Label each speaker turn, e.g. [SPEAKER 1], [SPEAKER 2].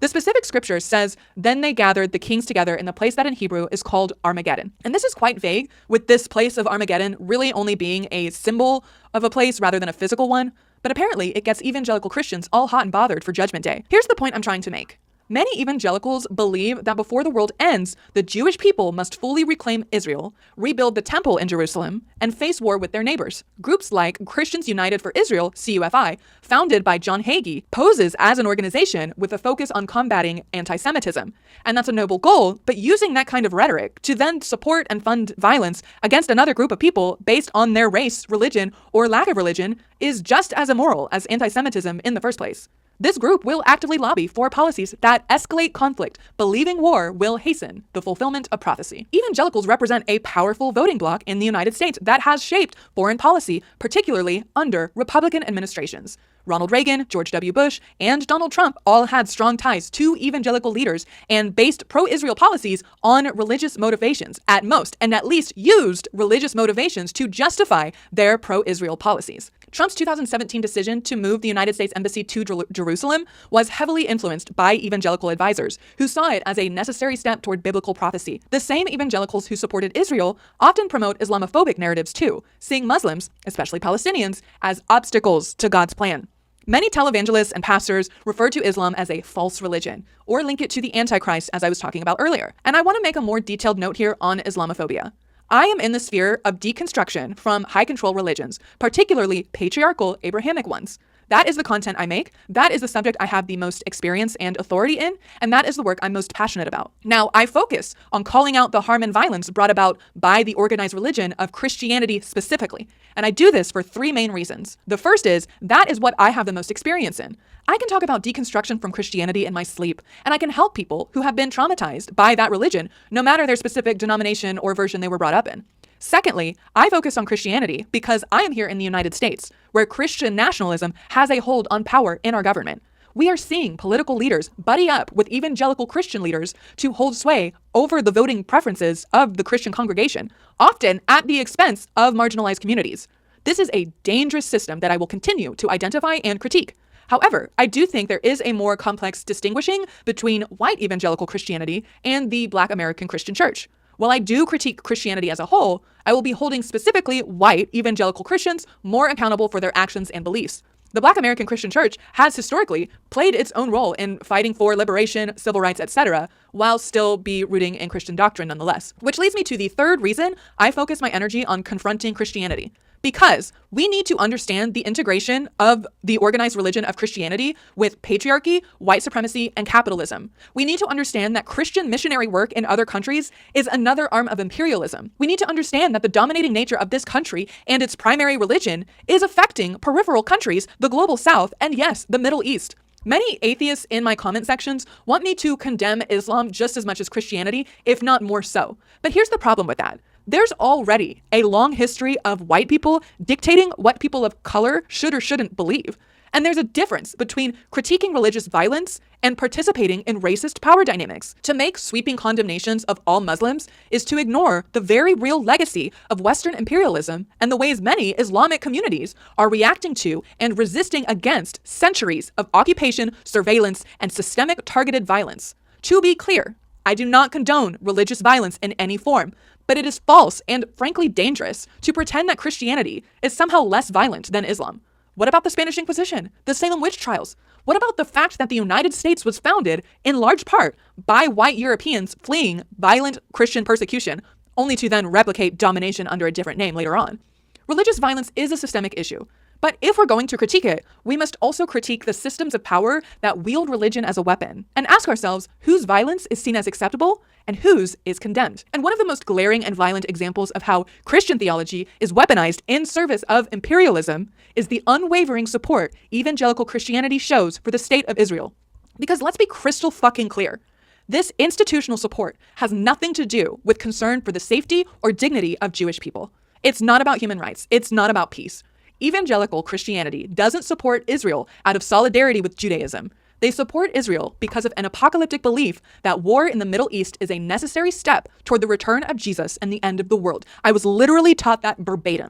[SPEAKER 1] The specific scripture says, "Then they gathered the kings together in the place that in Hebrew is called Armageddon." And this is quite vague, with this place of Armageddon really only being a symbol of a place rather than a physical one. But apparently it gets evangelical Christians all hot and bothered for Judgment Day. Here's the point I'm trying to make. Many evangelicals believe that before the world ends, the Jewish people must fully reclaim Israel, rebuild the temple in Jerusalem, and face war with their neighbors. Groups like Christians United for Israel, CUFI, founded by John Hagee, poses as an organization with a focus on combating anti-Semitism. And that's a noble goal, but using that kind of rhetoric to then support and fund violence against another group of people based on their race, religion, or lack of religion is just as immoral as anti-Semitism in the first place. This group will actively lobby for policies that escalate conflict, believing war will hasten the fulfillment of prophecy. Evangelicals represent a powerful voting bloc in the United States that has shaped foreign policy, particularly under Republican administrations. Ronald Reagan, George W. Bush, and Donald Trump all had strong ties to evangelical leaders and based pro-Israel policies on religious motivations at most, and at least used religious motivations to justify their pro-Israel policies. Trump's 2017 decision to move the United States Embassy to Jerusalem was heavily influenced by evangelical advisors who saw it as a necessary step toward biblical prophecy. The same evangelicals who supported Israel often promote Islamophobic narratives too, seeing Muslims, especially Palestinians, as obstacles to God's plan. Many televangelists and pastors refer to Islam as a false religion, or link it to the Antichrist, as I was talking about earlier. And I want to make a more detailed note here on Islamophobia. I am in the sphere of deconstruction from high control religions, particularly patriarchal Abrahamic ones. That is the content I make, that is the subject I have the most experience and authority in, and that is the work I'm most passionate about. Now, I focus on calling out the harm and violence brought about by the organized religion of Christianity specifically, and I do this for three main reasons. The first is, that is what I have the most experience in. I can talk about deconstruction from Christianity in my sleep, and I can help people who have been traumatized by that religion, no matter their specific denomination or version they were brought up in. Secondly, I focus on Christianity because I am here in the United States, where Christian nationalism has a hold on power in our government. We are seeing political leaders buddy up with evangelical Christian leaders to hold sway over the voting preferences of the Christian congregation, often at the expense of marginalized communities. This is a dangerous system that I will continue to identify and critique. However, I do think there is a more complex distinguishing between white evangelical Christianity and the Black American Christian Church. While I do critique Christianity as a whole, I will be holding specifically white evangelical Christians more accountable for their actions and beliefs. The Black American Christian Church has historically played its own role in fighting for liberation, civil rights, etc., while still be rooting in Christian doctrine nonetheless. Which leads me to the third reason I focus my energy on confronting Christianity. Because we need to understand the integration of the organized religion of Christianity with patriarchy, white supremacy, and capitalism. We need to understand that Christian missionary work in other countries is another arm of imperialism. We need to understand that the dominating nature of this country and its primary religion is affecting peripheral countries, the global south, and yes, the Middle East. Many atheists in my comment sections want me to condemn Islam just as much as Christianity, if not more so. But here's the problem with that. There's already a long history of white people dictating what people of color should or shouldn't believe. And there's a difference between critiquing religious violence and participating in racist power dynamics. To make sweeping condemnations of all Muslims is to ignore the very real legacy of Western imperialism and the ways many Islamic communities are reacting to and resisting against centuries of occupation, surveillance, and systemic targeted violence. To be clear, I do not condone religious violence in any form, but it is false and frankly dangerous to pretend that Christianity is somehow less violent than Islam. What about the Spanish Inquisition, the Salem witch trials? What about the fact that the United States was founded in large part by white Europeans fleeing violent Christian persecution, only to then replicate domination under a different name later on? Religious violence is a systemic issue. But if we're going to critique it, we must also critique the systems of power that wield religion as a weapon and ask ourselves whose violence is seen as acceptable and whose is condemned. And one of the most glaring and violent examples of how Christian theology is weaponized in service of imperialism is the unwavering support evangelical Christianity shows for the state of Israel. Because let's be crystal fucking clear. This institutional support has nothing to do with concern for the safety or dignity of Jewish people. It's not about human rights. It's not about peace. Evangelical Christianity doesn't support Israel out of solidarity with Judaism. They support Israel because of an apocalyptic belief that war in the Middle East is a necessary step toward the return of Jesus and the end of the world. I was literally taught that verbatim.